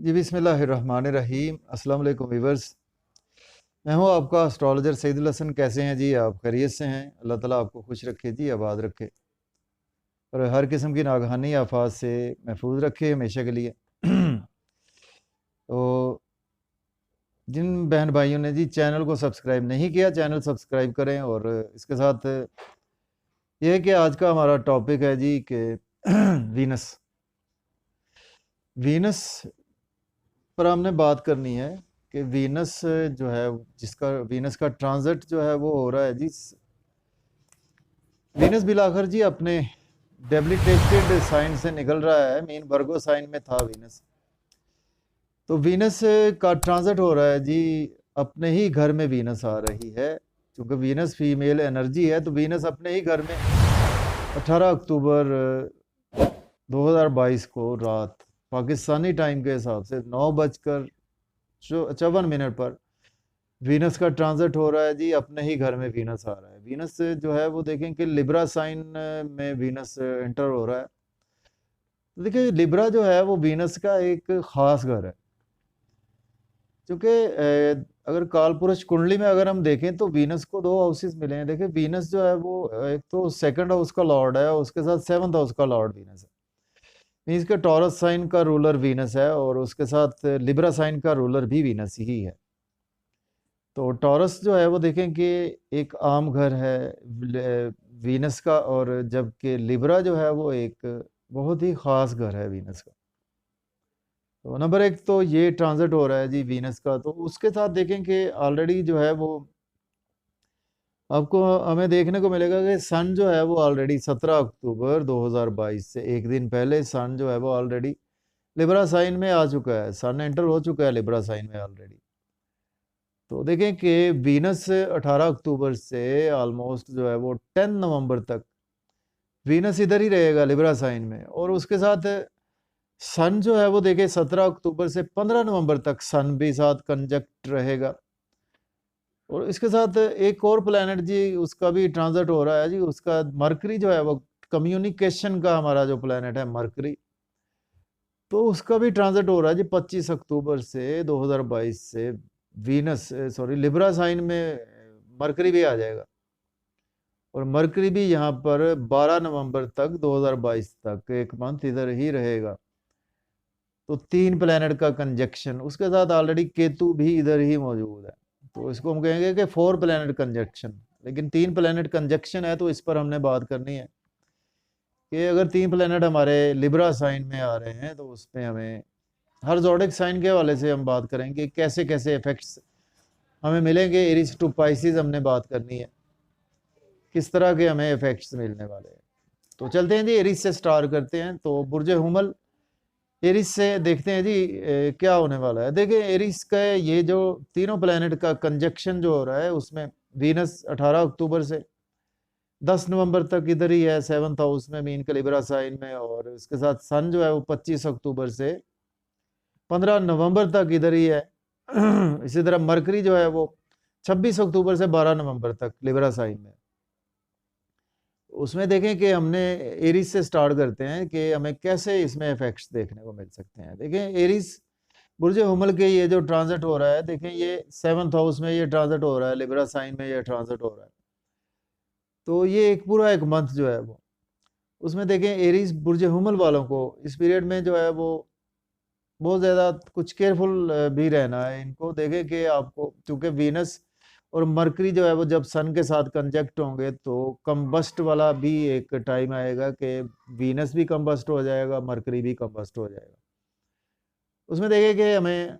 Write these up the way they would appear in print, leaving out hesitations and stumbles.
जी बिस्मिल्लाहिर्रहमानिर्रहीम। अस्सलाम वालेकुम वीवर्स। मैं हूं आपका एस्ट्रोलॉजर सईदुल हसन। कैसे हैं जी आप? खैरियत से हैं? अल्लाह ताला आपको खुश रखे जी, आबाद रखे और हर किस्म की नागहानी आफात से महफूज रखे हमेशा के लिए। तो जिन बहन भाइयों ने जी चैनल को सब्सक्राइब नहीं किया, चैनल सब्सक्राइब करें। और इसके साथ ये है कि आज का हमारा टॉपिक है जी कि वीनस वीनस पर हमने बात करनी है कि वीनस जो है, जिसका वीनस का ट्रांजिट जो है वो हो रहा है जी। वीनस बिलाखर जी अपने डेबिलिटेटेड साइन से निकल रहा है। मीन वर्गो साइन में था वीनस, तो वीनस का ट्रांजिट हो रहा है जी। अपने ही घर में वीनस आ रही है, क्योंकि वीनस फीमेल एनर्जी है। तो वीनस अपने ही घर में 18 अक्टूबर 2022 को रात पाकिस्तानी टाइम के हिसाब से 9:54 पर वीनस का ट्रांजिट हो रहा है जी। अपने ही घर में वीनस आ रहा है। वीनस जो है वो देखें कि लिब्रा साइन में वीनस एंटर हो रहा है। तो देखिए, लिब्रा जो है वो वीनस का एक ख़ास घर है, क्योंकि अगर कालपुरुष कुंडली में अगर हम देखें तो वीनस को दो हाउसेस मिले हैं। देखिए, वीनस जो है वो एक तो सेकंड हाउस का लॉर्ड है और उसके साथ सेवंथ हाउस का लॉर्ड वीनस है। मीन्स के टॉरस साइन का रूलर वीनस है और उसके साथ लिब्रा साइन का रूलर भी वीनस ही है। तो टॉरस जो है वो देखें कि एक आम घर है वीनस का, और जबकि लिब्रा जो है वो एक बहुत ही ख़ास घर है वीनस का। तो नंबर एक तो ये ट्रांजिट हो रहा है जी वीनस का। तो उसके साथ देखें कि ऑलरेडी जो है वो आपको हमें देखने को मिलेगा कि सन जो है वो ऑलरेडी 17 अक्टूबर 2022 से एक दिन पहले सन जो है वो ऑलरेडी लिब्रा साइन में आ चुका है। सन एंटर हो चुका है लिब्रा साइन में ऑलरेडी। तो देखें कि वीनस 18 अक्टूबर से ऑलमोस्ट जो है वो 10 नवंबर तक वीनस इधर ही रहेगा लिब्रा साइन में। और उसके साथ सन जो है वो देखें 17 अक्टूबर से 15 नवंबर तक सन भी साथ कंजक्ट रहेगा। और इसके साथ एक और प्लैनेट जी उसका भी ट्रांजिट हो रहा है जी। उसका मरकरी जो है वो कम्युनिकेशन का हमारा जो प्लैनेट है मरकरी, तो उसका भी ट्रांजिट हो रहा है जी 25 अक्टूबर से 2022 से वीनस सॉरी लिब्रा साइन में मरकरी भी आ जाएगा। और मरकरी भी यहाँ पर 12 नवंबर तक 2022 तक एक मंथ इधर ही रहेगा। तो 3 प्लैनेट का कंजक्शन, उसके साथ ऑलरेडी केतु भी इधर ही मौजूद है। तो इसको हम कहेंगे कि 4 प्लैनेट कंजक्शन। लेकिन 3 प्लैनेट कंजक्शन है तो इस पर हमने बात करनी है कि अगर 3 प्लैनेट हमारे लिब्रा साइन में आ रहे हैं तो उसमें हमें हर ज़ोडिक साइन के हवाले से हम बात करेंगे कैसे कैसे इफेक्ट्स हमें मिलेंगे। एरीज टू पाइसिस हमने बात करनी है, किस तरह के हमें इफेक्ट्स मिलने वाले हैं। तो चलते हैं जी, एरीज से स्टार्ट करते हैं। तो बुर्ज हुमल एरीज से देखते हैं जी क्या होने वाला है। देखिए, एरीज का ये जो तीनों प्लैनेट का कंजक्शन जो हो रहा है उसमें वीनस 18 अक्टूबर से 10 नवंबर तक इधर ही है सेवंथ हाउस में मीन के लिब्रा साइन में। और इसके साथ सन जो है वो 25 अक्टूबर से 15 नवंबर तक इधर ही है। इसी तरह मरकरी जो है वो 26 अक्टूबर से 12 नवंबर तक लिब्रा साइन में। उसमें देखें कि हमने एरीज से स्टार्ट करते हैं कि हमें कैसे इसमें इफेक्ट्स देखने को मिल सकते हैं। देखें, एरीज बुर्ज हुमल के ये जो ट्रांजिट हो रहा है, देखें ये सेवंथ हाउस में ये ट्रांजिट हो रहा है, लिब्रा साइन में ये ट्रांजिट हो रहा है। तो ये एक पूरा एक मंथ जो है वो उसमें देखें एरीज बुर्ज हुमल वालों को इस पीरियड में जो है वो बहुत ज़्यादा कुछ केयरफुल भी रहना है। इनको देखें कि आपको, क्योंकि वीनस और मरकरी जो है वो जब सन के साथ कंजक्ट होंगे तो कंबस्ट वाला भी एक टाइम आएगा कि वीनस भी कंबस्ट हो जाएगा, मरकरी भी कंबस्ट हो जाएगा। उसमें देखें कि हमें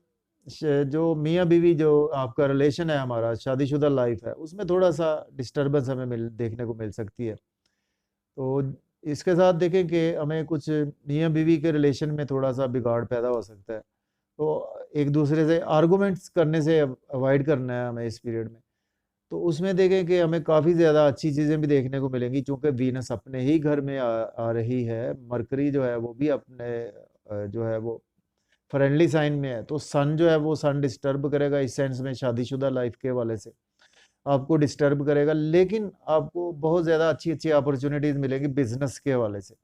जो मियाँ बीवी जो आपका रिलेशन है, हमारा शादीशुदा लाइफ है, उसमें थोड़ा सा डिस्टर्बेंस हमें देखने को मिल सकती है। तो इसके साथ देखें कि हमें कुछ मियाँ बीवी के रिलेशन में थोड़ा सा बिगाड़ पैदा हो सकता है। तो एक दूसरे से आर्गूमेंट्स करने से अवॉइड करना है हमें इस पीरियड में। तो उसमें देखें कि हमें काफ़ी ज़्यादा अच्छी चीज़ें भी देखने को मिलेंगी, चूँकि वीनस अपने ही घर में आ रही है। मरकरी जो है वो भी अपने जो है वो फ्रेंडली साइन में है। तो सन जो है वो सन डिस्टर्ब करेगा इस सेंस में, शादीशुदा लाइफ के हवाले से आपको डिस्टर्ब करेगा। लेकिन आपको बहुत ज़्यादा अच्छी अच्छी अपॉर्चुनिटीज़ मिलेगी बिजनेस के हवाले से।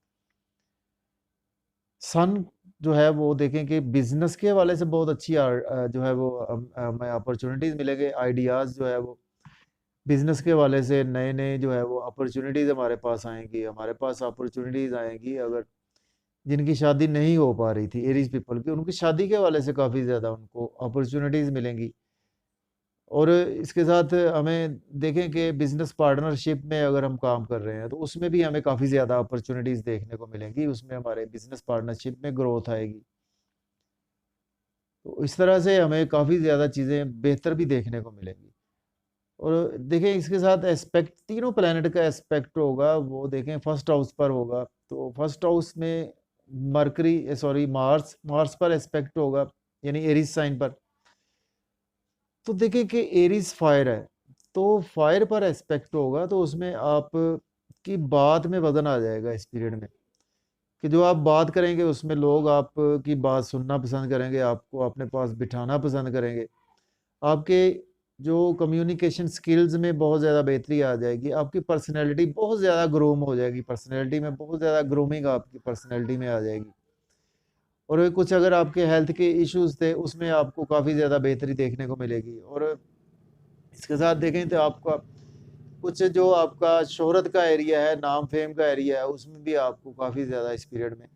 सन जो है वो देखें कि बिजनेस के हवाले से बहुत अच्छी जो है वो हमें अपॉर्चुनिटीज़ मिलेंगे, आइडियाज़ जो है वो बिजनेस के हवाले से नए नए जो है वो अपॉर्चुनिटीज़ हमारे पास आएंगी, हमारे पास अपॉर्चुनिटीज़ आएंगी। अगर जिनकी शादी नहीं हो पा रही थी एरीज पीपल की, उनकी शादी के हवाले से काफ़ी ज़्यादा उनको अपॉर्चुनिटीज़ मिलेंगी। और इसके साथ हमें देखें कि बिजनेस पार्टनरशिप में अगर हम काम कर रहे हैं तो उसमें भी हमें काफ़ी ज़्यादा अपॉर्चुनिटीज़ देखने को मिलेंगी, उसमें हमारे बिजनेस पार्टनरशिप में ग्रोथ आएगी। तो इस तरह से हमें काफ़ी ज़्यादा चीज़ें बेहतर भी देखने को मिलेंगी। और देखें इसके साथ एस्पेक्ट तीनों प्लैनेट का एस्पेक्ट होगा, वो देखें फर्स्ट हाउस पर होगा। तो फर्स्ट हाउस में मरकरी सॉरी मार्स मार्स पर एस्पेक्ट होगा, यानी एरीज साइन पर। तो देखें कि एरीज फायर है, तो फायर पर एस्पेक्ट होगा, तो उसमें आप की बात में वजन आ जाएगा इस पीरियड में, कि जो आप बात करेंगे उसमें लोग आपकी बात सुनना पसंद करेंगे, आपको अपने पास बिठाना पसंद करेंगे। आपके जो कम्युनिकेशन स्किल्स में बहुत ज़्यादा बेहतरी आ जाएगी, आपकी पर्सनैलिटी बहुत ज़्यादा ग्रूम हो जाएगी, पर्सनैलिटी में बहुत ज़्यादा ग्रूमिंग आपकी पर्सनैलिटी में आ जाएगी। और कुछ अगर आपके हेल्थ के इश्यूज थे उसमें आपको काफ़ी ज़्यादा बेहतरी देखने को मिलेगी। और इसके साथ देखें तो आपका कुछ जो आपका शोहरत का एरिया है, नाम फेम का एरिया है, उसमें भी आपको काफ़ी ज़्यादा इस पीरियड में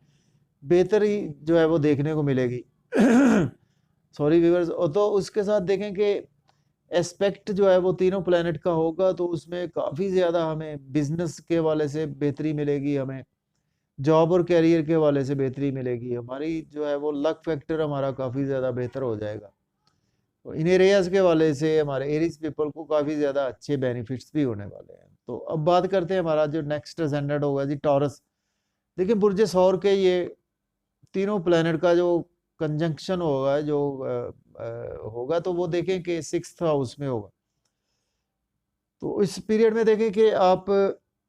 बेहतरी जो है वो देखने को मिलेगी। Sorry viewers. और तो उसके साथ देखें कि एस्पेक्ट जो है वो तीनों प्लेनेट का होगा, तो उसमें काफ़ी ज़्यादा हमें बिजनेस के हवाले से बेहतरी मिलेगी, हमें जॉब और कैरियर के हवाले से बेहतरी मिलेगी, हमारी जो है वो लक फैक्टर हमारा काफ़ी ज़्यादा बेहतर हो जाएगा। तो इन एरियाज़ के हवाले से हमारे एरीज पीपल को काफ़ी ज़्यादा अच्छे बेनिफिट्स भी होने वाले हैं। तो अब बात करते हैं हमारा जो नेक्स्ट असेंडेंट होगा जी, टॉरस। देखिए बुर्ज सौर के ये तीनों प्लेनेट का जो कंजंक्शन होगा, जो होगा, तो वो देखें कि 6th हाउस में होगा। तो इस पीरियड में देखें कि आप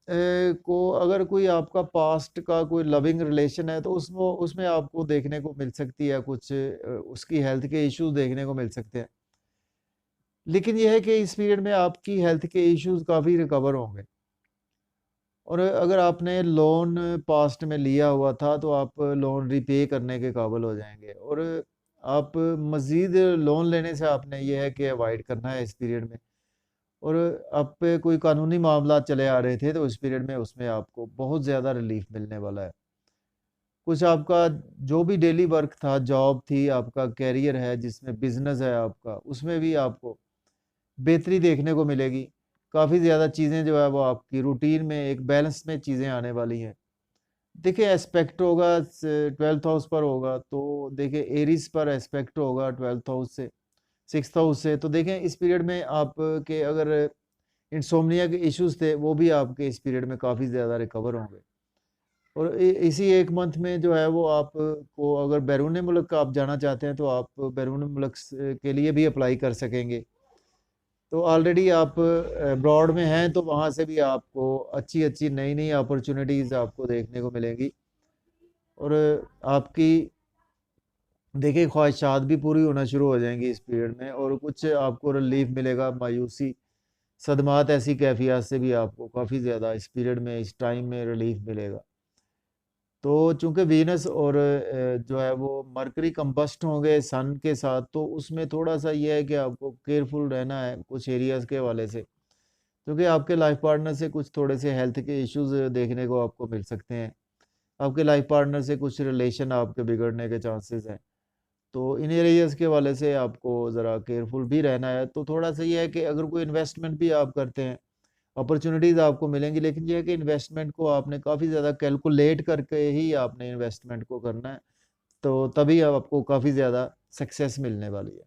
को अगर कोई आपका पास्ट का कोई लविंग रिलेशन है, तो उसमें उसमें आपको देखने को मिल सकती है कुछ उसकी हेल्थ के इश्यूज देखने को मिल सकते हैं। लेकिन यह है कि इस पीरियड में आपकी हेल्थ के इश्यूज काफ़ी रिकवर होंगे। और अगर आपने लोन पास्ट में लिया हुआ था तो आप लोन रिपे करने के काबिल हो जाएंगे। और आप मज़ीद लोन लेने से आपने ये है कि अवॉइड करना है इस पीरियड में। और आप पे कोई कानूनी मामला चले आ रहे थे तो इस पीरियड में उसमें आपको बहुत ज़्यादा रिलीफ मिलने वाला है। कुछ आपका जो भी डेली वर्क था, जॉब थी, आपका कैरियर है जिसमें बिजनेस है आपका, उसमें भी आपको बेहतरी देखने को मिलेगी। काफ़ी ज़्यादा चीज़ें जो है वो आपकी रूटीन में एक बैलेंस में चीज़ें आने वाली हैं। देखिए एस्पेक्ट होगा 12th हाउस पर होगा, तो देखिए एरीज पर एस्पेक्ट होगा 12th हाउस से, 6th हाउस से। तो देखें इस पीरियड में आप के अगर इंसोम्निया के इश्यूज थे वो भी आपके इस पीरियड में काफ़ी ज़्यादा रिकवर होंगे। और इसी एक मंथ में जो है वो आपको अगर बैरून मुल्क आप जाना चाहते हैं तो आप बैरून मुल्क के लिए भी अप्लाई कर सकेंगे। तो ऑलरेडी आप अब्रॉड में हैं तो वहाँ से भी आपको अच्छी अच्छी नई नई अपॉर्चुनिटीज़ आपको देखने को मिलेंगी। और आपकी देखिए ख्वाहिशात भी पूरी होना शुरू हो जाएंगी इस पीरियड में, और कुछ आपको रिलीफ मिलेगा मायूसी सदमात ऐसी कैफियत से भी आपको काफ़ी ज़्यादा इस पीरियड में इस टाइम में रिलीफ मिलेगा। तो चूंकि वीनस और जो है वो मरकरी कंबस्ट होंगे सन के साथ, तो उसमें थोड़ा सा ये है कि आपको केयरफुल रहना है कुछ एरियाज़ के हवाले से, क्योंकि आपके लाइफ पार्टनर से कुछ थोड़े से हेल्थ के इश्यूज देखने को आपको मिल सकते हैं। आपके लाइफ पार्टनर से कुछ रिलेशन आपके बिगड़ने के चांसेस हैं। तो इन एरियाज़ के हवाले से आपको ज़रा केयरफुल भी रहना है। तो थोड़ा सा ये है कि अगर कोई इन्वेस्टमेंट भी आप करते हैं, अपॉर्चुनिटीज़ आपको मिलेंगी, लेकिन ये है कि इन्वेस्टमेंट को आपने काफ़ी ज़्यादा कैलकुलेट करके ही आपने इन्वेस्टमेंट को करना है, तो तभी आपको काफ़ी ज़्यादा सक्सेस मिलने वाली है।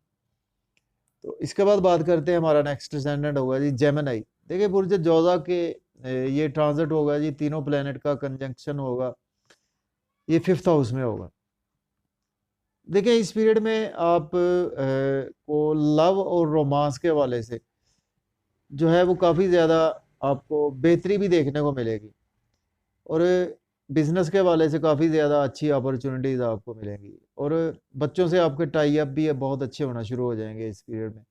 तो इसके बाद बात करते हैं, हमारा नेक्स्ट स्टैंडर्ड होगा जी जेमिनी। देखिए बुर्ज जोजा के ये ट्रांजिट होगा जी, तीनों प्लेनेट का कंजंक्शन होगा, ये 5th हाउस में होगा। देखिए इस पीरियड में आप को लव और रोमांस के हवाले से जो है वो काफ़ी ज़्यादा आपको बेहतरी भी देखने को मिलेगी। और बिजनेस के हवाले से काफ़ी ज़्यादा अच्छी अपॉर्चुनिटीज़ आपको मिलेंगी। और बच्चों से आपके टाई अप भी बहुत अच्छे होना शुरू हो जाएंगे इस पीरियड में।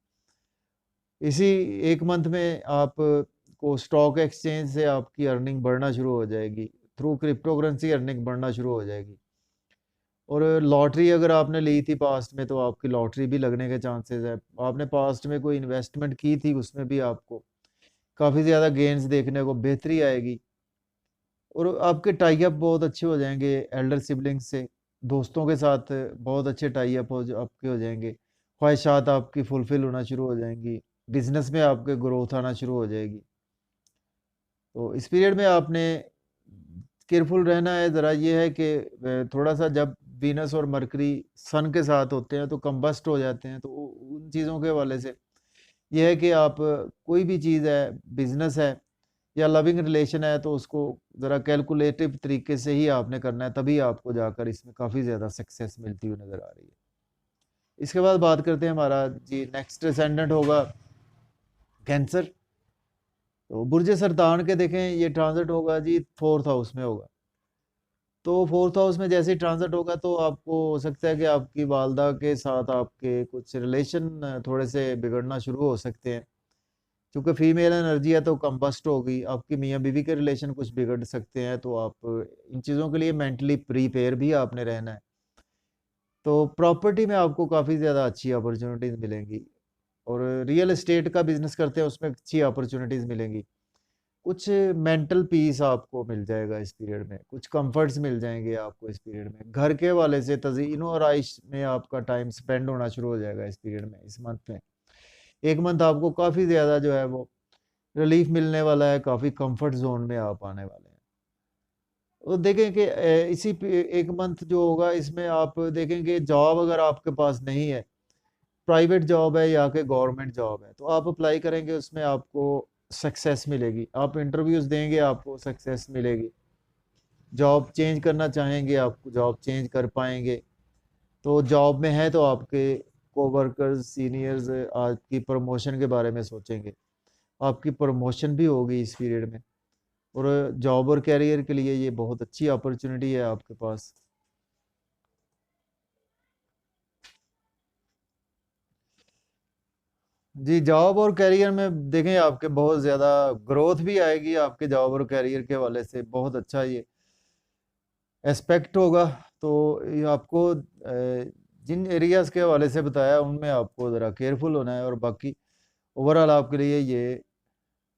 इसी एक मंथ में आप को स्टॉक एक्सचेंज से आपकी अर्निंग बढ़ना शुरू हो जाएगी, थ्रू क्रिप्टो करेंसी अर्निंग बढ़ना शुरू हो जाएगी। और लॉटरी अगर आपने ली थी पास्ट में तो आपकी लॉटरी भी लगने के चांसेस है। आपने पास्ट में कोई इन्वेस्टमेंट की थी उसमें भी आपको काफ़ी ज़्यादा गेन्स देखने को बेहतरी आएगी। और आपके टाई अप बहुत अच्छे हो जाएंगे एल्डर सिबलिंग्स से, दोस्तों के साथ बहुत अच्छे टाई अप आपके हो जाएंगे। ख्वाहिशात आपकी फुलफिल होना शुरू हो जाएंगी, बिजनेस में आपके ग्रोथ आना शुरू हो जाएगी। तो इस पीरियड में आपने केयरफुल रहना है। ज़रा ये है कि थोड़ा सा जब वीनस और मरकरी सन के साथ होते हैं तो कंबस्ट हो जाते हैं, तो उन चीज़ों के हवाले से ये है कि आप कोई भी चीज़ है, बिजनेस है या लविंग रिलेशन है, तो उसको ज़रा कैलकुलेटिव तरीके से ही आपने करना है, तभी आपको जाकर इसमें काफ़ी ज़्यादा सक्सेस मिलती हुई नज़र आ रही है। इसके बाद बात करते हैं हमारा जी नेक्स्ट असेंडेंट होगा कैंसर। तो बुर्ज सरतान के देखें ये ट्रांजिट होगा जी 4th हाउस में होगा। तो 4th हाउस में जैसे ही ट्रांजिट होगा तो आपको हो सकता है कि आपकी वालदा के साथ आपके कुछ रिलेशन थोड़े से बिगड़ना शुरू हो सकते हैं, क्योंकि फीमेल एनर्जी है तो कंबस्ट होगी। आपकी मियाँ बीवी के रिलेशन कुछ बिगड़ सकते हैं, तो आप इन चीज़ों के लिए मेंटली प्रीपेयर भी आपने रहना है। तो प्रॉपर्टी में आपको काफ़ी ज़्यादा अच्छी अपॉर्चुनिटीज़ मिलेंगी, और रियल एस्टेट का बिजनेस करते हैं उसमें अच्छी अपॉर्चुनिटीज़ मिलेंगी। कुछ मेंटल पीस आपको मिल जाएगा इस पीरियड में, कुछ कंफर्ट्स मिल जाएंगे आपको इस पीरियड में। घर के हवाले से तज़ीन और आइश में आपका टाइम स्पेंड होना शुरू हो जाएगा इस पीरियड में। इस मंथ में एक मंथ आपको काफ़ी ज़्यादा जो है वो रिलीफ मिलने वाला है, काफ़ी कंफर्ट जोन में आप आने वाले हैं। तो देखें कि एक मंथ जो होगा इसमें आप देखेंगे जॉब अगर आपके पास नहीं है, प्राइवेट जॉब है या कि गवर्नमेंट जॉब है, तो आप अप्लाई करेंगे, उसमें आपको सक्सेस मिलेगी। आप इंटरव्यूज़ देंगे, आपको सक्सेस मिलेगी। जॉब चेंज करना चाहेंगे, आप जॉब चेंज कर पाएंगे। तो जॉब में है तो आपके कोवर्कर्स, सीनियर्स आपकी प्रमोशन के बारे में सोचेंगे, आपकी प्रमोशन भी होगी इस पीरियड में। और जॉब और कैरियर के लिए ये बहुत अच्छी अपॉर्चुनिटी है आपके पास। जी जॉब और करियर में देखें आपके बहुत ज़्यादा ग्रोथ भी आएगी, आपके जॉब और करियर के हवाले से बहुत अच्छा ये एस्पेक्ट होगा। तो ये आपको जिन एरियाज़ के हवाले से बताया उनमें आपको ज़रा केयरफुल होना है, और बाकी ओवरऑल आपके लिए ये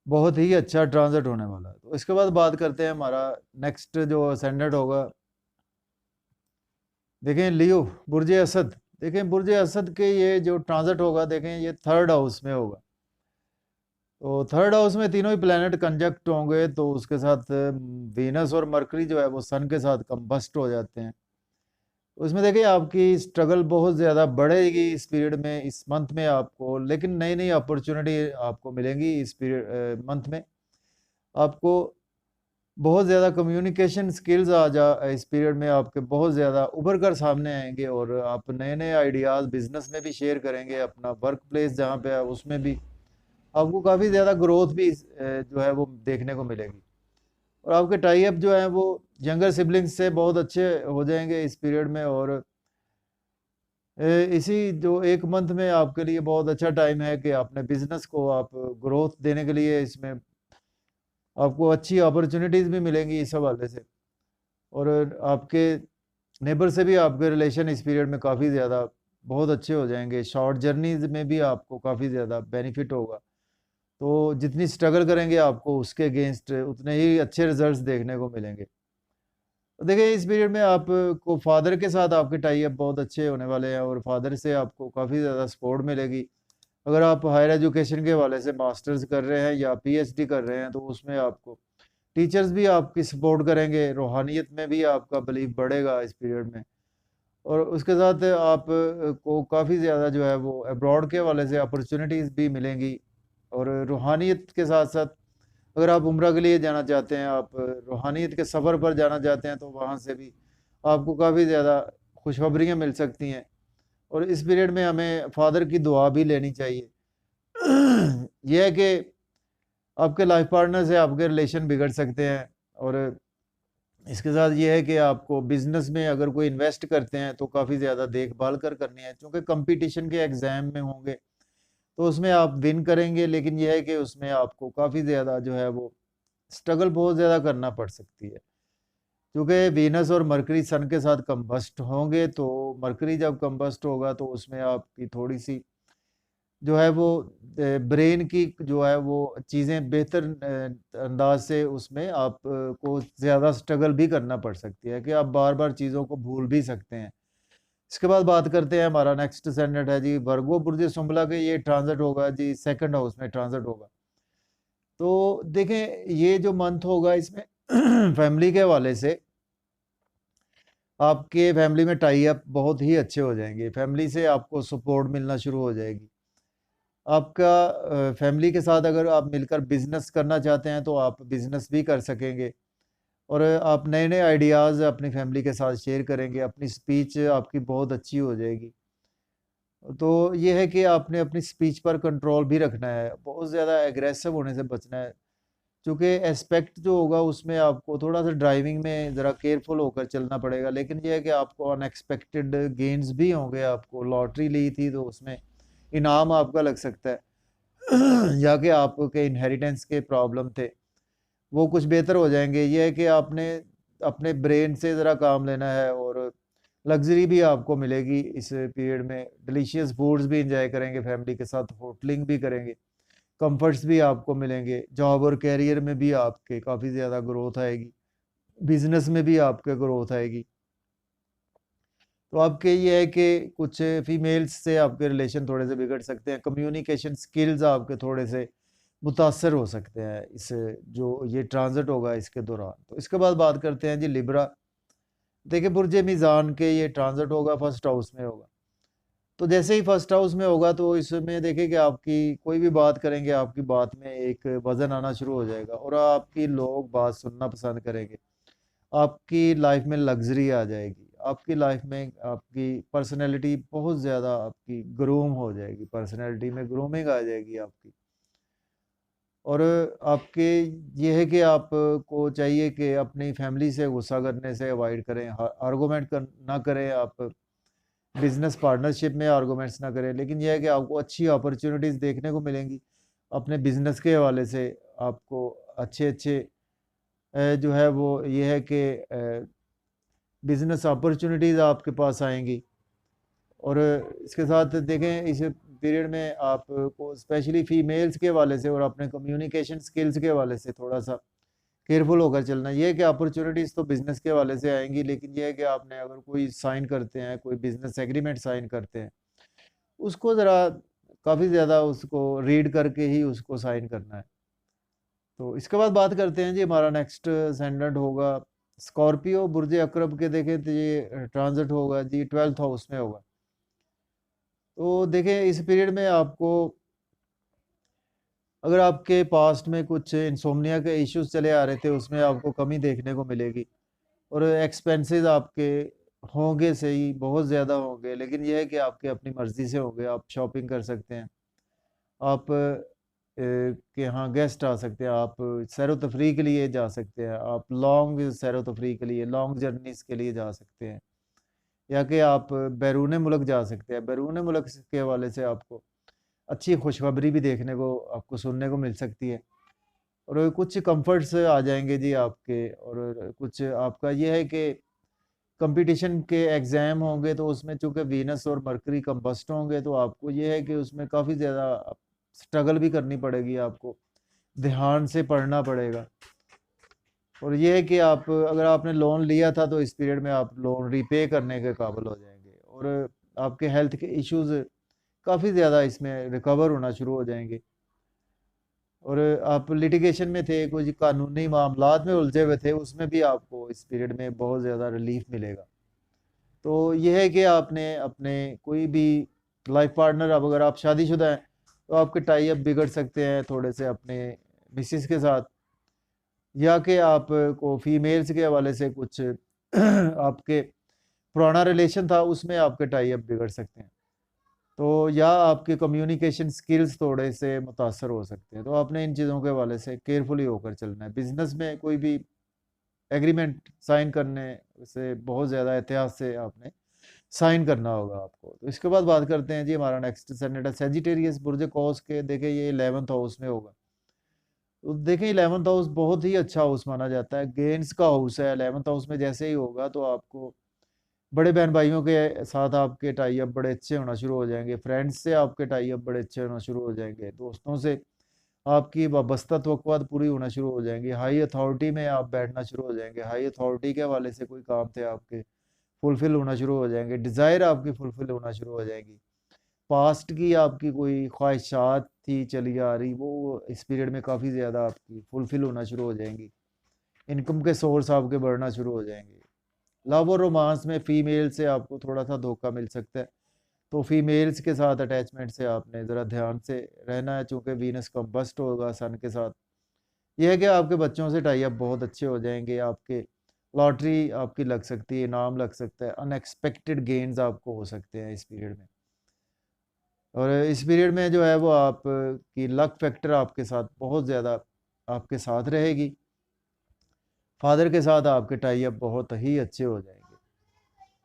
बहुत ही अच्छा ट्रांजिट होने वाला है। तो इसके बाद बात करते हैं हमारा नेक्स्ट जो असेंडेंट होगा। देखें लियो, बुर्ज असद। देखें बुर्ज असद के ये जो ट्रांजिट होगा, देखें ये 3rd हाउस में होगा। तो 3rd हाउस में तीनों ही प्लैनेट कंजक्ट होंगे, तो उसके साथ वीनस और मरकरी जो है वो सन के साथ कंबस्ट हो जाते हैं। तो इसमें देखिए आपकी स्ट्रगल बहुत ज़्यादा बढ़ेगी इस पीरियड में, इस मंथ में आपको, लेकिन नई नई अपॉर्चुनिटी आपको मिलेंगी इस पीरियड मंथ में। आपको बहुत ज़्यादा कम्युनिकेशन स्किल्स इस पीरियड में आपके बहुत ज़्यादा उभर कर सामने आएंगे, और आप नए नए आइडियाज़ बिजनेस में भी शेयर करेंगे, अपना वर्क प्लेस जहाँ पे है उसमें भी आपको काफ़ी ज़्यादा ग्रोथ भी जो है वो देखने को मिलेगी। और आपके टाई अप जो है वो यंगर सिबलिंग्स से बहुत अच्छे हो जाएंगे इस पीरियड में। और इसी जो एक मंथ में आपके लिए बहुत अच्छा टाइम है कि अपने बिजनेस को आप ग्रोथ देने के लिए इसमें आपको अच्छी अपॉर्चुनिटीज़ भी मिलेंगी इस हवाले से। और आपके नेबर से भी आपके रिलेशन इस पीरियड में काफ़ी ज़्यादा बहुत अच्छे हो जाएंगे। शॉर्ट जर्नीज़ में भी आपको काफ़ी ज़्यादा बेनिफिट होगा। तो जितनी स्ट्रगल करेंगे आपको उसके अगेंस्ट उतने ही अच्छे रिजल्ट्स देखने को मिलेंगे। तो देखिए इस पीरियड में आपको फादर के साथ आपके टाई अप बहुत अच्छे होने वाले हैं, और फादर से आपको काफ़ी ज़्यादा सपोर्ट मिलेगी। अगर आप हायर एजुकेशन के हवाले से मास्टर्स कर रहे हैं या पीएचडी कर रहे हैं, तो उसमें आपको टीचर्स भी आपकी सपोर्ट करेंगे, रूहानियत में भी आपका बिलीव बढ़ेगा इस पीरियड में। और उसके साथ आप को काफ़ी ज़्यादा जो है वो अब्रॉड के हवाले से अपॉर्चुनिटीज़ भी मिलेंगी। और रूहानियत के साथ साथ अगर आप उम्रा के लिए जाना चाहते हैं, आप रूहानियत के सफ़र पर जाना चाहते हैं, तो वहाँ से भी आपको काफ़ी ज़्यादा खुशखबरियाँ मिल सकती हैं। और इस पीरियड में हमें फादर की दुआ भी लेनी चाहिए। यह है कि आपके लाइफ पार्टनर से आपके रिलेशन बिगड़ सकते हैं। और इसके साथ ये है कि आपको बिजनेस में अगर कोई इन्वेस्ट करते हैं तो काफ़ी ज़्यादा देखभाल कर करनी है, क्योंकि कंपटीशन के एग्ज़ाम में होंगे तो उसमें आप विन करेंगे, लेकिन यह है कि उसमें आपको काफ़ी ज़्यादा जो है वो स्ट्रगल बहुत ज़्यादा करना पड़ सकती है। क्योंकि वीनस और मरकरी सन के साथ कंबस्ट होंगे, तो मरकरी जब कंबस्ट होगा तो उसमें आपकी थोड़ी सी जो है वो ब्रेन की जो है वो चीज़ें बेहतर अंदाज से उसमें आप को ज़्यादा स्ट्रगल भी करना पड़ सकती है कि आप बार बार चीज़ों को भूल भी सकते हैं। इसके बाद बात करते हैं, हमारा नेक्स्ट सेनेट है जी वर्गो बुर्ज सुंबला के, ये ट्रांजिट होगा जी सेकंड हाउस में ट्रांजिट होगा। तो देखें ये जो मंथ होगा इसमें फैमिली के हवाले से आपके फैमिली में टाई अप बहुत ही अच्छे हो जाएंगे, फैमिली से आपको सपोर्ट मिलना शुरू हो जाएगी। आपका फैमिली के साथ अगर आप मिलकर बिजनेस करना चाहते हैं तो आप बिजनेस भी कर सकेंगे, और आप नए नए आइडियाज़ अपनी फैमिली के साथ शेयर करेंगे, अपनी स्पीच आपकी बहुत अच्छी हो जाएगी। तो ये है कि आपने अपनी स्पीच पर कंट्रोल भी रखना है, बहुत ज़्यादा एग्रेसिव होने से बचना है, क्योंकि एस्पेक्ट जो होगा उसमें आपको थोड़ा सा ड्राइविंग में ज़रा केयरफुल होकर चलना पड़ेगा। लेकिन ये है कि आपको अनएक्सपेक्टेड गेन्स भी होंगे, आपको लॉटरी ली थी तो उसमें इनाम आपका लग सकता है या कि आपके इनहेरिटेंस के प्रॉब्लम थे वो कुछ बेहतर हो जाएंगे। ये है कि आपने अपने ब्रेन से ज़रा काम लेना है, और लग्जरी भी आपको मिलेगी इस पीरियड में, डिलीशियस फूड्स भी इंजॉय करेंगे फैमिली के साथ, होटलिंग भी करेंगे, कंफर्ट्स भी आपको मिलेंगे, जॉब और कैरियर में भी आपके काफ़ी ज़्यादा ग्रोथ आएगी, बिजनेस में भी आपके ग्रोथ आएगी। तो आपके ये है कि कुछ फीमेल्स से आपके रिलेशन थोड़े से बिगड़ सकते हैं, कम्युनिकेशन स्किल्स आपके थोड़े से मुतासर हो सकते हैं इस जो ये ट्रांजिट होगा इसके दौरान। तो इसके बाद बात करते हैं जी लिब्रा। देखिए बुर्ज मीज़ान के ये ट्रांजिट होगा, फर्स्ट हाउस में होगा। तो जैसे ही फर्स्ट हाउस में होगा तो इसमें देखिए कि आपकी कोई भी बात करेंगे, आपकी बात में एक वज़न आना शुरू हो जाएगा और आपकी लोग बात सुनना पसंद करेंगे। आपकी लाइफ में लग्ज़री आ जाएगी, आपकी लाइफ में आपकी पर्सनैलिटी बहुत ज़्यादा आपकी ग्रूम हो जाएगी, पर्सनैलिटी में ग्रूमिंग आ जाएगी आपकी। और आपके ये है कि आपको चाहिए कि अपनी फैमिली से गुस्सा करने से अवॉइड करें, आर्गूमेंट ना करें, आप बिजनेस पार्टनरशिप में आर्गूमेंट्स ना करें। लेकिन यह है कि आपको अच्छी अपॉर्चुनिटीज़ देखने को मिलेंगी अपने बिजनेस के हवाले से, आपको अच्छे अच्छे जो है वो ये है कि बिजनेस अपॉर्चुनिटीज़ आपके पास आएंगी। और इसके साथ देखें इस पीरियड में आपको स्पेशली फीमेल्स के हवाले से और अपने कम्युनिकेशन स्किल्स के हवाले से थोड़ा सा केयरफुल होकर चलना। ये है कि अपॉर्चुनिटीज़ तो बिज़नेस के हवाले से आएंगी, लेकिन ये है कि आपने अगर कोई साइन करते हैं, कोई बिज़नेस एग्रीमेंट साइन करते हैं, उसको ज़रा काफ़ी ज़्यादा उसको रीड करके ही उसको साइन करना है। तो इसके बाद बात करते हैं जी, हमारा नेक्स्ट सेंडेंट होगा स्कॉर्पियो बुर्ज अकरब के। देखें तो ये ट्रांजिट होगा जी 12th हाउस में होगा। तो देखें इस पीरियड में आपको अगर आपके पास्ट में कुछ इंसोम्निया के इश्यूज चले आ रहे थे उसमें आपको कमी देखने को मिलेगी, और एक्सपेंसेस आपके होंगे सही, बहुत ज़्यादा होंगे, लेकिन यह है कि आपके अपनी मर्ज़ी से होंगे। आप शॉपिंग कर सकते हैं, आप के यहाँ गेस्ट आ सकते हैं, आप सैर तफरी के लिए जा सकते हैं, आप लॉन्ग सैर तफरी के लिए, लॉन्ग जर्नीज़ के लिए जा सकते हैं, या कि आप बैरून मुल्क जा सकते हैं। बैरून मुल्क के हवाले से आपको अच्छी खुशखबरी भी देखने को आपको सुनने को मिल सकती है, और कुछ कंफर्ट्स आ जाएंगे जी आपके। और कुछ आपका ये है कि कंपटीशन के एग्ज़ाम होंगे तो उसमें चूंकि वीनस और मरकरी कंबस्ट होंगे तो आपको ये है कि उसमें काफ़ी ज़्यादा स्ट्रगल भी करनी पड़ेगी, आपको ध्यान से पढ़ना पड़ेगा। और ये है कि आप अगर आपने लोन लिया था तो इस पीरियड में आप लोन रीपे करने के काबिल हो जाएंगे, और आपके हेल्थ के इश्यूज़ काफ़ी ज़्यादा इसमें रिकवर होना शुरू हो जाएंगे। और आप लिटिगेशन में थे, कुछ कानूनी मामलात में उलझे हुए थे, उसमें भी आपको इस पीरियड में बहुत ज़्यादा रिलीफ मिलेगा। तो ये है कि आपने अपने कोई भी लाइफ पार्टनर, अब अगर आप शादीशुदा हैं तो आपके टाई अप बिगड़ सकते हैं थोड़े से अपने मिसिस के साथ, या कि आपको फीमेल्स के हवाले से कुछ आपके पुराना रिलेशन था उसमें आपके टाई अप बिगड़ सकते हैं। तो या आपके कम्युनिकेशन स्किल्स थोड़े से मुतासर हो सकते हैं। तो आपने इन चीज़ों के हवाले से केयरफुली होकर चलना है। बिजनेस में कोई भी एग्रीमेंट साइन करने से बहुत ज़्यादा एहतियात से आपने साइन करना होगा आपको। तो इसके बाद बात करते हैं जी, हमारा नेक्स्ट सेनेट है सेजिटेरियस बुर्ज कौस के। देखिए ये 11th हाउस में होगा। तो देखें 11th हाउस बहुत ही अच्छा हाउस माना जाता है, गेन्स का हाउस है। 11th हाउस में जैसे ही होगा तो आपको बड़े बहन भाइयों के साथ आपके टाई अप बड़े अच्छे होना शुरू हो जाएंगे, फ्रेंड्स से आपके टाई अप बड़े अच्छे होना शुरू हो जाएंगे, दोस्तों से आपकी वाबस्ता तवक्कुआत पूरी होना शुरू हो जाएंगी, हाई अथॉरिटी में आप बैठना शुरू हो जाएंगे, हाई अथॉरिटी के हवाले से कोई काम थे आपके फुलफिल होना शुरू हो जाएंगे, डिज़ायर आपकी फुलफिल होना शुरू हो जाएगी, पास्ट की आपकी कोई ख्वाहिशात थी चली आ रही वो इस पीरियड में काफ़ी ज़्यादा आपकी फुलफिल होना शुरू हो जाएंगी, इनकम के सोर्स आपके बढ़ना शुरू हो जाएंगे। लव और रोमांस में फीमेल से आपको थोड़ा सा धोखा मिल सकता है, तो फीमेल्स के साथ अटैचमेंट से आपने ज़रा ध्यान से रहना है, चूँकि वीनस कंबस्ट होगा सन के साथ। यह है कि आपके बच्चों से टाई अप बहुत अच्छे हो जाएंगे, आपके लॉटरी आपकी लग सकती है, इनाम लग सकता है, अनएक्सपेक्टेड गेन्स आपको हो सकते हैं इस पीरियड में। और इस पीरियड में जो है वो आप की लक फैक्टर आपके साथ बहुत ज़्यादा आपके साथ रहेगी। फादर के साथ आपके टाई अप बहुत ही अच्छे हो जाएंगे।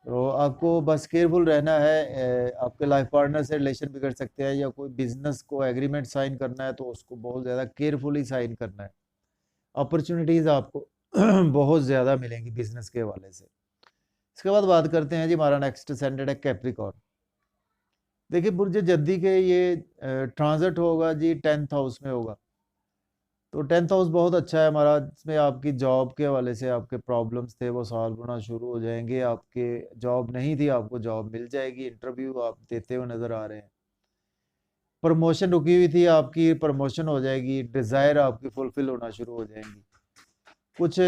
तो आपको बस केयरफुल रहना है, आपके लाइफ पार्टनर से रिलेशन बिगड़ सकते हैं, या कोई बिजनेस को एग्रीमेंट साइन करना है तो उसको बहुत ज़्यादा केयरफुली साइन करना है। अपॉर्चुनिटीज़ आपको बहुत ज़्यादा मिलेंगी बिजनेस के हवाले से। इसके बाद बात करते हैं जी, हमारा नेक्स्ट असेंडेंट है कैप्रिकॉर्न। देखिए बुर्ज जद्दी के ये ट्रांजिट होगा जी 10th हाउस में होगा, तो 10th हाउस बहुत अच्छा है हमारा, इसमें आपकी जॉब के हवाले से आपके प्रॉब्लम्स थे वो सॉल्व होना शुरू हो जाएंगे, आपके जॉब नहीं थी आपको जॉब मिल जाएगी, इंटरव्यू आप देते हुए नज़र आ रहे हैं, प्रमोशन रुकी हुई थी आपकी प्रमोशन हो जाएगी, डिज़ायर आपकी फुलफिल होना शुरू हो जाएंगी। कुछ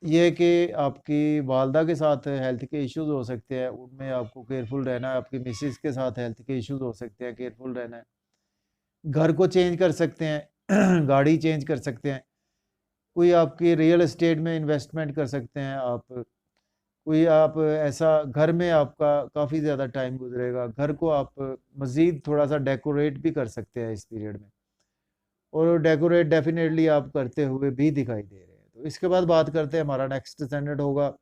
ये कि आपकी वालदा के साथ हेल्थ के इश्यूज हो सकते हैं, उनमें आपको केयरफुल रहना है, आपकी मिसिस के साथ हेल्थ के इश्यूज हो सकते हैं, केयरफुल रहना है। घर को चेंज कर सकते हैं गाड़ी चेंज कर सकते हैं, कोई आपकी रियल एस्टेट में इन्वेस्टमेंट कर सकते हैं आप, कोई आप ऐसा घर में आपका काफ़ी ज़्यादा टाइम गुजरेगा, घर को आप मज़ीद थोड़ा सा डेकोरेट भी कर सकते हैं इस पीरियड में, और डेकोरेट डेफिनेटली आप करते हुए भी दिखाई दे रहे हैं। तो इसके बाद बात करते हैं, हमारा नेक्स्ट स्टैंडर्ड होगा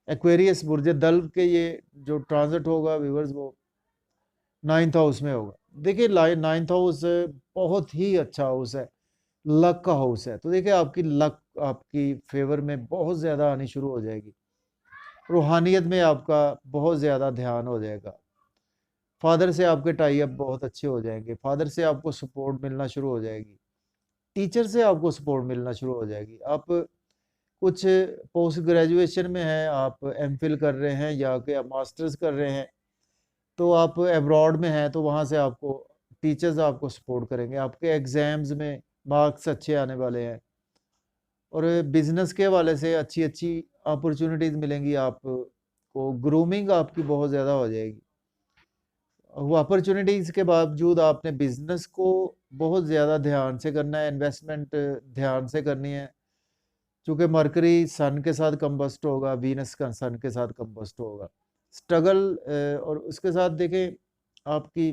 एक्वेरियस बुर्ज दल के, ये जो ट्रांजिट होगा व्यूवर्स वो 9th हाउस में होगा। देखिए 9th हाउस बहुत ही अच्छा हाउस है, लक का हाउस है, तो देखिए आपकी लक आपकी फेवर में बहुत ज़्यादा आनी शुरू हो जाएगी, रूहानियत में आपका बहुत ज़्यादा ध्यान हो जाएगा, फादर से आपके टाई अप बहुत अच्छे हो जाएंगे, फादर से आपको सपोर्ट मिलना शुरू हो जाएगी, टीचर से आपको सपोर्ट मिलना शुरू हो जाएगी, आप कुछ पोस्ट ग्रेजुएशन में हैं, आप एमफिल कर रहे हैं या कि आप मास्टर्स कर रहे हैं, तो आप अब्रॉड में हैं, तो वहाँ से आपको टीचर्स आपको सपोर्ट करेंगे, आपके एग्ज़ाम्स में मार्क्स अच्छे आने वाले हैं, और बिज़नेस के हवाले से अच्छी अच्छी अपॉर्चुनिटीज़ मिलेंगी आपको, ग्रूमिंग आपकी बहुत ज़्यादा हो जाएगी। वो अपॉर्चुनिटीज़ के बावजूद आपने बिज़नेस को बहुत ज़्यादा ध्यान से करना है, इन्वेस्टमेंट ध्यान से करनी है, चूँकि मरकरी सन के साथ कंबस्ट होगा, वीनस का सन के साथ कंबस्ट होगा। स्ट्रगल और उसके साथ देखें आपकी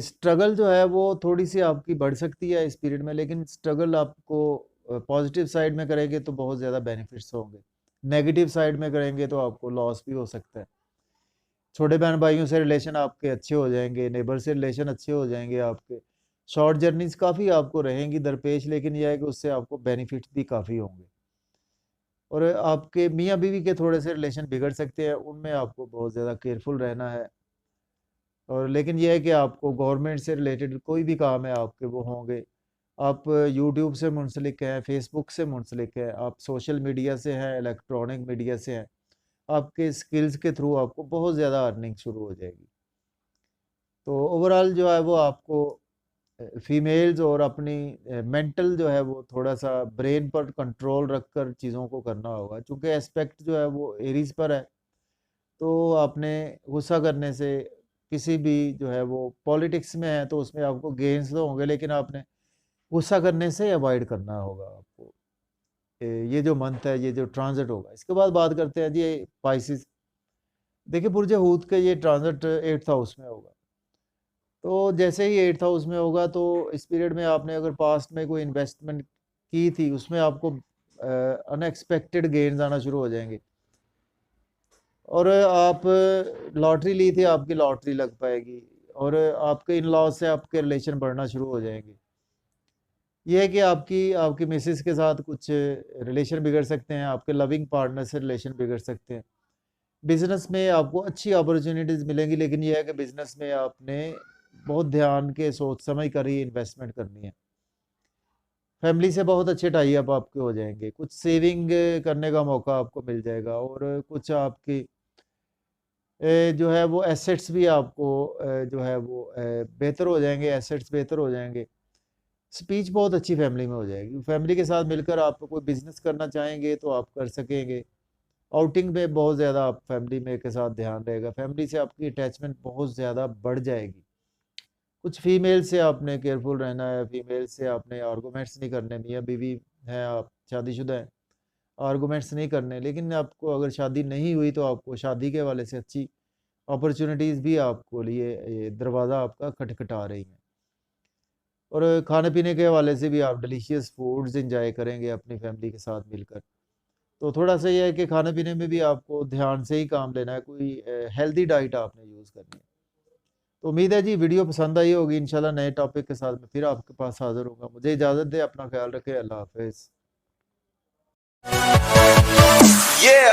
स्ट्रगल जो है वो थोड़ी-सी आपकी बढ़ सकती है इस पीरियड में, लेकिन स्ट्रगल आपको पॉजिटिव साइड में करेंगे तो बहुत ज़्यादा बेनिफिट्स होंगे। नेगेटिव साइड में करेंगे तो आपको लॉस भी हो सकता है। छोटे बहन भाइयों से रिलेशन आपके अच्छे हो जाएँगे, नेबर से रिलेशन अच्छे हो जाएँगे आपके। शॉर्ट जर्नीज़ काफ़ी आपको रहेंगी दरपेश, लेकिन ये है कि उससे आपको बेनिफिट्स भी काफ़ी होंगे। और आपके मियाँ-बीवी के थोड़े से रिलेशन बिगड़ सकते हैं, उनमें आपको बहुत ज़्यादा केयरफुल रहना है। और लेकिन ये है कि आपको गवर्नमेंट से रिलेटेड कोई भी काम है आपके वो होंगे। आप यूट्यूब से मुंसलिक हैं, फेसबुक से मुंसलिक हैं, आप सोशल मीडिया से हैं, इलेक्ट्रॉनिक मीडिया से हैं। आपके स्किल्स के थ्रू आपको बहुत ज़्यादा अर्निंग शुरू हो जाएगी। तो ओवरऑल जो है वो आपको फीमेल्स और अपनी मेंटल जो है वो थोड़ा-सा ब्रेन पर कंट्रोल रखकर चीज़ों को करना होगा। चूँकि एस्पेक्ट जो है वो एरीज़ पर है, तो आपने गुस्सा करने से किसी भी जो है वो पॉलिटिक्स में है तो उसमें आपको गेन्स तो होंगे, लेकिन आपने गुस्सा करने से अवॉइड करना होगा आपको। ये जो मंथ है, ये जो ट्रांज़िट होगा। इसके बाद बात करते हैं जी पाइसेस। देखिए बुर्ज हूत के ये ट्रांज़िट 8th हाउस में होगा। तो जैसे ही 8th हाउस में होगा तो इस पीरियड में आपने अगर पास्ट में कोई इन्वेस्टमेंट की थी उसमें आपको अनएक्सपेक्टेड गेन्स आना शुरू हो जाएँगे। और आप लॉटरी ली थी, आपकी लॉटरी लग पाएगी, और आपके इन-लॉज़ से आपके रिलेशन बढ़ना शुरू हो जाएँगे। ये है कि आपकी आपकी मिसेस के साथ कुछ रिलेशन बिगड़ सकते हैं, आपके लविंग पार्टनर से रिलेशन बिगड़ सकते हैं। बिज़नेस में आपको अच्छी अपॉर्चुनिटीज़ मिलेंगी, लेकिन ये है कि बिज़नेस में आपने बहुत ध्यान के सोच समझ कर ही इन्वेस्टमेंट करनी है। फैमिली से बहुत अच्छे टाई अप आपके हो जाएँगे, कुछ सेविंग करने का मौका आपको मिल जाएगा और कुछ आपकी जो है वो एसेट्स भी आपको जो है वो बेहतर हो जाएँगे, एसेट्स बेहतर हो जाएँगे। स्पीच बहुत अच्छी फैमिली में हो जाएगी। फैमिली के साथ मिलकर आप कोई बिज़नेस करना चाहेंगे तो आप कर सकेंगे। आउटिंग में बहुत ज़्यादा आप फैमिली में के साथ ध्यान रहेगा। फैमिली से आपकी अटैचमेंट बहुत ज़्यादा बढ़ जाएगी। कुछ फीमेल से आपने केयरफुल रहना है, फीमेल से आपने आर्गुमेंट्स नहीं करने, मियाँ-बीवी हैं आप, शादीशुदा हैं, आर्गुमेंट्स नहीं करने। लेकिन आपको अगर शादी नहीं हुई तो आपको शादी के हवाले से अच्छी अपॉर्च्युनिटीज़ भी आपको लिए ये दरवाज़ा आपका खटखटा रही हैं। और खाने-पीने के हवाले से भी आप डिलीशियस फूड्स एन्जॉय करेंगे अपनी फैमिली के साथ मिलकर। तो थोड़ा-सा ये है कि खाने-पीने में भी आपको ध्यान से ही काम लेना है, कोई हेल्दी डाइट आपने यूज़ करनी है। तो उम्मीद है जी वीडियो पसंद आई होगी, इंशाल्लाह नए टॉपिक के साथ मैं फिर आपके पास हाज़िर होऊँगा। मुझे इजाज़त दें, अपना ख़्याल रखें, अल्लाह हाफ़िज़। Yeah.